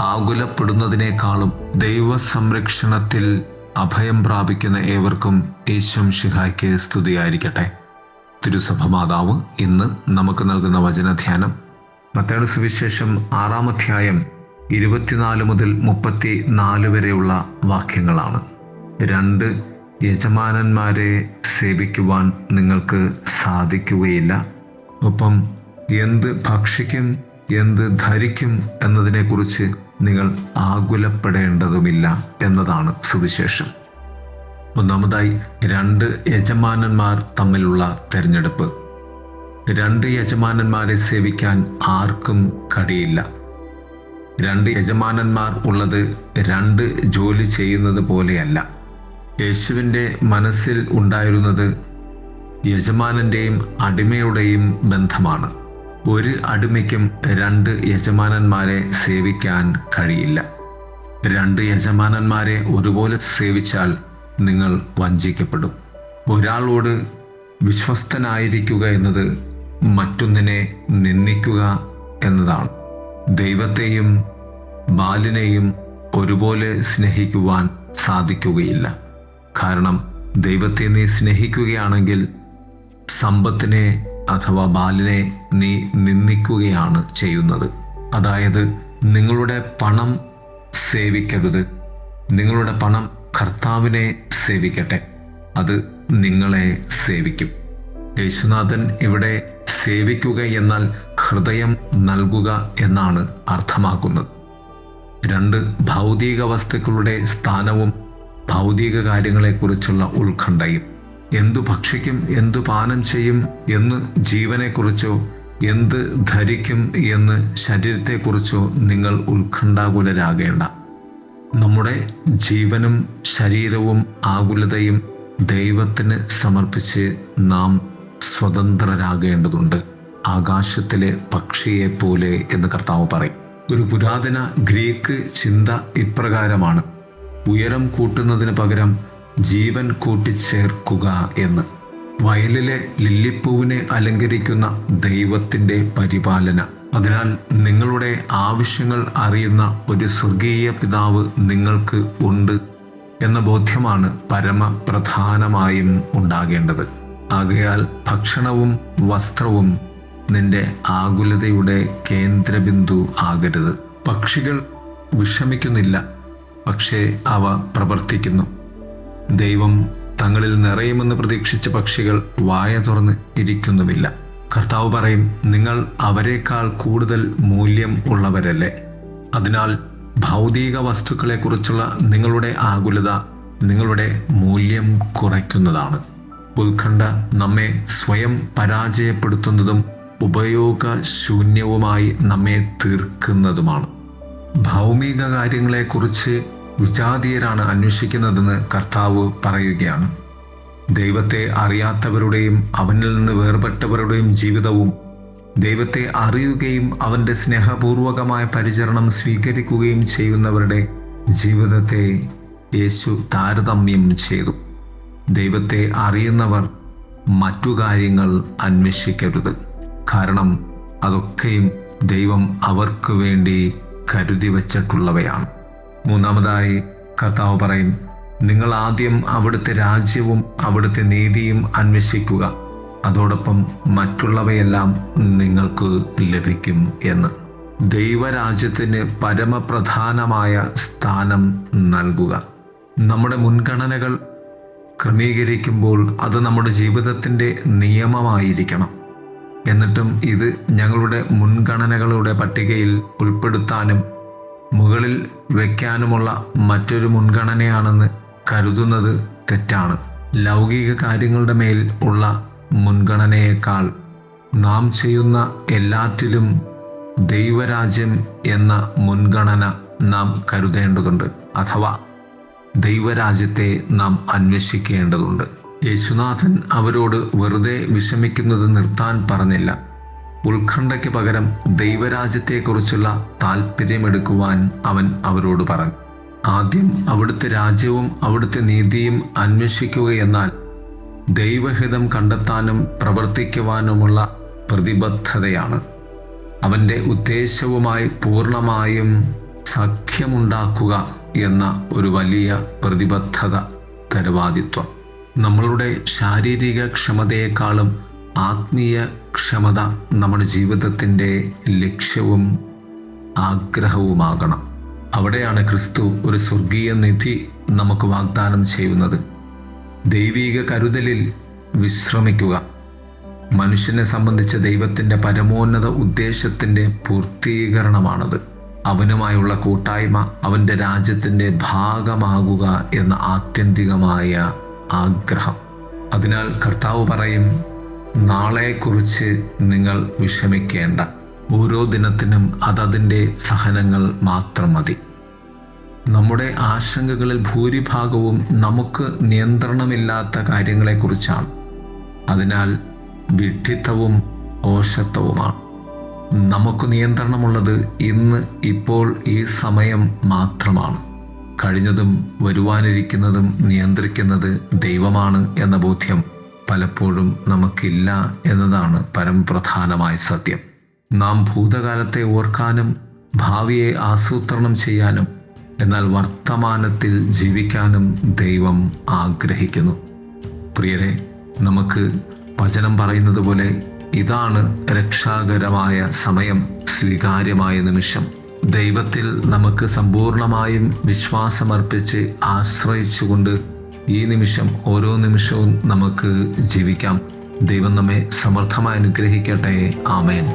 ആകുലപ്പെടുന്നതിനേക്കാളും ദൈവസംരക്ഷണത്തിൽ അഭയം പ്രാപിക്കുന്ന ഏവർക്കും യേശുമിശിഹായ്ക്ക് സ്തുതിയായിരിക്കട്ടെ. തിരുസഭ മാതാവ് ഇന്ന് നമുക്ക് നൽകുന്ന വചനധ്യാനം മത്തായിയുടെ സുവിശേഷം 6-ാം അധ്യായം 24 മുതൽ 34 വരെയുള്ള വാക്യങ്ങളാണ്. 2 യജമാനന്മാരെ സേവിക്കുവാൻ നിങ്ങൾക്ക് സാധിക്കുകയില്ല. ഒപ്പം എന്ത് ഭക്ഷിക്കും, എന്ത് ധരിക്കും എന്നതിനെക്കുറിച്ച് നിങ്ങൾ ആകുലപ്പെടേണ്ടതുമില്ല എന്നതാണ് സുവിശേഷം. ഒന്നാമതായി 2 യജമാനന്മാർ തമ്മിലുള്ള തെരഞ്ഞെടുപ്പ്. 2 യജമാനന്മാരെ സേവിക്കാൻ ആർക്കും കഴിയില്ല. 2 യജമാനന്മാർ ഉള്ളത് 2 ജോലി ചെയ്യുന്നത് പോലെയല്ല. യേശുവിൻ്റെ മനസ്സിൽ ഉണ്ടായിരുന്നത് യജമാനൻ്റെയും അടിമയുടെയും ബന്ധമാണ്. ഒരു അടിമയ്ക്കും 2 യജമാനന്മാരെ സേവിക്കാൻ കഴിയില്ല. 2 യജമാനന്മാരെ ഒരുപോലെ സേവിച്ചാൽ നിങ്ങൾ വഞ്ചിക്കപ്പെടും. ഒരാളോട് വിശ്വസ്തനായിരിക്കുക എന്നത് മറ്റൊന്നിനെ നിന്ദിക്കുക എന്നതാണ്. ദൈവത്തെയും ബാലിനെയും ഒരുപോലെ സ്നേഹിക്കുവാൻ സാധിക്കുകയില്ല. കാരണം ദൈവത്തെ നീ സ്നേഹിക്കുകയാണെങ്കിൽ സമ്പത്തിനെ അഥവാ ബാലിനെ നീ നിന്ദിക്കുകയാണ് ചെയ്യുന്നത്. അതായത് നിങ്ങളുടെ പണം സേവിക്കരുത്. നിങ്ങളുടെ പണം കർത്താവിനെ സേവിക്കട്ടെ, അത് നിങ്ങളെ സേവിക്കും. യേശുനാഥൻ ഇവിടെ സേവിക്കുക എന്നാൽ ഹൃദയം നൽകുക എന്നാണ് അർത്ഥമാക്കുന്നത്. 2 ഭൗതിക വസ്തുക്കളുടെ സ്ഥാനവും ഭൗതിക കാര്യങ്ങളെക്കുറിച്ചുള്ള ഉത്കണ്ഠയും. എന്തു ഭക്ഷിക്കും, എന്തു പാനം ചെയ്യും എന്ന് ജീവനെക്കുറിച്ചോ എന്ത് ധരിക്കും എന്ന് ശരീരത്തെക്കുറിച്ചോ നിങ്ങൾ ഉത്കണ്ഠാകുലരാകേണ്ട. നമ്മുടെ ജീവനും ശരീരവും ആകുലതയും ദൈവത്തിന് സമർപ്പിച്ച് നാം സ്വതന്ത്രരാകേണ്ടതുണ്ട്. ആകാശത്തിലെ പക്ഷിയെപ്പോലെ എന്ന് കർത്താവ് പറയും. ഒരു പുരാതന ഗ്രീക്ക് ചിന്ത ഇപ്രകാരമാണ്: ഉയരം കൂട്ടുന്നതിന് പകരം ജീവൻ കൂട്ടിച്ചേർക്കുക എന്ന്. വയലിലെ ലില്ലിപ്പൂവിനെ അലങ്കരിക്കുന്ന ദൈവത്തിൻ്റെ പരിപാലന. അതിനാൽ നിങ്ങളുടെ ആവശ്യങ്ങൾ അറിയുന്ന ഒരു സ്വർഗീയ പിതാവ് നിങ്ങൾക്ക് ഉണ്ട് എന്ന ബോധ്യമാണ് പരമപ്രധാനമായും ഉണ്ടാകേണ്ടത്. ആകയാൽ ഭക്ഷണവും വസ്ത്രവും നിന്റെ ആകുലതയുടെ കേന്ദ്രബിന്ദു ആകരുത്. പക്ഷികൾ വിഷമിക്കുന്നില്ല, പക്ഷേ അവ പ്രവർത്തിക്കുന്നു. ദൈവം തങ്ങളിൽ നിറയുമെന്ന് പ്രതീക്ഷിച്ച പക്ഷികൾ വായ തുറന്ന് ഇരിക്കുന്നുമില്ല. കർത്താവ് പറയും, നിങ്ങൾ അവരെക്കാൾ കൂടുതൽ മൂല്യം ഉള്ളവരല്ലേ. അതിനാൽ ഭൗതിക വസ്തുക്കളെക്കുറിച്ചുള്ള നിങ്ങളുടെ ആകുലത നിങ്ങളുടെ മൂല്യം കുറയ്ക്കുന്നതാണ്. ഉത്കണ്ഠ നമ്മെ സ്വയം പരാജയപ്പെടുത്തുന്നതും ഉപയോഗശൂന്യവുമായി നമ്മെ തീർക്കുന്നതുമാണ്. ഭൗമിക കാര്യങ്ങളെക്കുറിച്ച് വിജാതീയരാണ് അന്വേഷിക്കുന്നതെന്ന് കർത്താവ് പറയുകയാണ്. ദൈവത്തെ അറിയാത്തവരുടെയും അവനിൽ നിന്ന് വേർപെട്ടവരുടെയും ജീവിതവും ദൈവത്തെ അറിയുകയും അവൻ്റെ സ്നേഹപൂർവകമായ പരിചരണം സ്വീകരിക്കുകയും ചെയ്യുന്നവരുടെ ജീവിതത്തെ യേശു താരതമ്യം ചെയ്തു. ദൈവത്തെ അറിയുന്നവർ മറ്റു കാര്യങ്ങൾ അന്വേഷിക്കരുത്. കാരണം അതൊക്കെയും ദൈവം അവർക്ക് വേണ്ടി കരുതി വച്ചിട്ടുള്ളവയാണ്. മൂന്നാമതായി കർത്താവ് പറയും, നിങ്ങൾ ആദ്യം അവിടുത്തെ രാജ്യവും അവിടുത്തെ നീതിയും അന്വേഷിക്കുക, അതോടൊപ്പം മറ്റുള്ളവയെല്ലാം നിങ്ങൾക്ക് ലഭിക്കും എന്ന്. ദൈവരാജ്യത്തിന് പരമപ്രധാനമായ സ്ഥാനം നൽകുക. നമ്മുടെ മുൻഗണനകൾ ക്രമീകരിക്കുമ്പോൾ അത് നമ്മുടെ ജീവിതത്തിൻ്റെ നിയമമായിരിക്കണം. എന്നിട്ടും ഇത് ഞങ്ങളുടെ മുൻഗണനകളുടെ പട്ടികയിൽ ഉൾപ്പെടുത്താനും മുകളിൽ വയ്ക്കാനുമുള്ള മറ്റൊരു മുൻഗണനയാണെന്ന് കരുതുന്നത് തെറ്റാണ്. ലൗകിക കാര്യങ്ങളുടെ മേൽ ഉള്ള മുൻഗണനയേക്കാൾ നാം ചെയ്യുന്ന എല്ലാറ്റിലും ദൈവരാജ്യം എന്ന മുൻഗണന നാം കരുതേണ്ടതുണ്ട്. അഥവാ ദൈവരാജ്യത്തെ നാം അന്വേഷിക്കേണ്ടതുണ്ട്. യേശുനാഥൻ അവരോട് വെറുതെ വിഷമിക്കുന്നത് നിർത്താൻ പറഞ്ഞില്ല. ഉത്കണ്ഠയ്ക്ക് പകരം ദൈവരാജ്യത്തെക്കുറിച്ചുള്ള താല്പര്യമെടുക്കുവാൻ അവൻ അവരോട് പറഞ്ഞു. ആദ്യം അവിടുത്തെ രാജ്യവും അവിടുത്തെ നീതിയും അന്വേഷിക്കുക എന്നാൽ ദൈവഹിതം കണ്ടെത്താനും പ്രവർത്തിക്കുവാനുമുള്ള പ്രതിബദ്ധതയാണ്. അവൻ്റെ ഉദ്ദേശവുമായി പൂർണ്ണമായും സഖ്യമുണ്ടാക്കുക എന്ന ഒരു വലിയ പ്രതിബദ്ധത, ഉത്തരവാദിത്വം. നമ്മളുടെ ശാരീരിക ക്ഷമതയെക്കാളും ആത്മീയ ക്ഷമത നമ്മുടെ ജീവിതത്തിൻ്റെ ലക്ഷ്യവും ആഗ്രഹവുമാകണം. അവിടെയാണ് ക്രിസ്തു ഒരു സ്വർഗീയ നിധി നമുക്ക് വാഗ്ദാനം ചെയ്യുന്നത്. ദൈവീക കരുതലിൽ വിശ്രമിക്കുക. മനുഷ്യനെ സംബന്ധിച്ച ദൈവത്തിൻ്റെ പരമോന്നത ഉദ്ദേശത്തിൻ്റെ പൂർത്തീകരണമാണത്. അവനുമായുള്ള കൂട്ടായ്മ, അവൻ്റെ രാജ്യത്തിൻ്റെ ഭാഗമാകുക എന്ന ആത്യന്തികമായ ആഗ്രഹം. അതിനാൽ കർത്താവ് പറയും, നാളെക്കുറിച്ച് നിങ്ങൾ വിഷമിക്കേണ്ട. ഓരോ ദിനത്തിനും അതതിൻ്റെ സഹനങ്ങൾ മാത്രം മതി. നമ്മുടെ ആശങ്കകളിൽ ഭൂരിഭാഗവും നമുക്ക് നിയന്ത്രണമില്ലാത്ത കാര്യങ്ങളെക്കുറിച്ചാണ്. അതിനാൽ വിഡ്ഢിത്തവും ഓഷത്വവുമാണ്. നമുക്ക് നിയന്ത്രണമുള്ളത് ഇന്ന്, ഇപ്പോൾ, ഈ സമയം മാത്രമാണ്. കഴിഞ്ഞതും വരുവാനിരിക്കുന്നതും നിയന്ത്രിക്കുന്നത് ദൈവമാണ് എന്ന ബോധ്യം പലപ്പോഴും നമുക്കില്ല എന്നതാണ് പരമപ്രധാനമായ സത്യം. നാം ഭൂതകാലത്തെ ഓർക്കാനും ഭാവിയെ ആസൂത്രണം ചെയ്യാനും എന്നാൽ വർത്തമാനത്തിൽ ജീവിക്കാനും ദൈവം ആഗ്രഹിക്കുന്നു. പ്രിയരെ, നമുക്ക് വചനം പറയുന്നത് പോലെ ഇതാണ് രക്ഷാകരമായ സമയം, സ്വീകാര്യമായ നിമിഷം. ദൈവത്തിൽ നമുക്ക് സമ്പൂർണമായും വിശ്വാസമർപ്പിച്ച് ആശ്രയിച്ചുകൊണ്ട് ഈ നിമിഷം, ഓരോ നിമിഷവും നമുക്ക് ജീവിക്കാം. ദൈവം നമ്മെ സമർത്ഥമായി അനുഗ്രഹിക്കട്ടെ. ആമേൻ.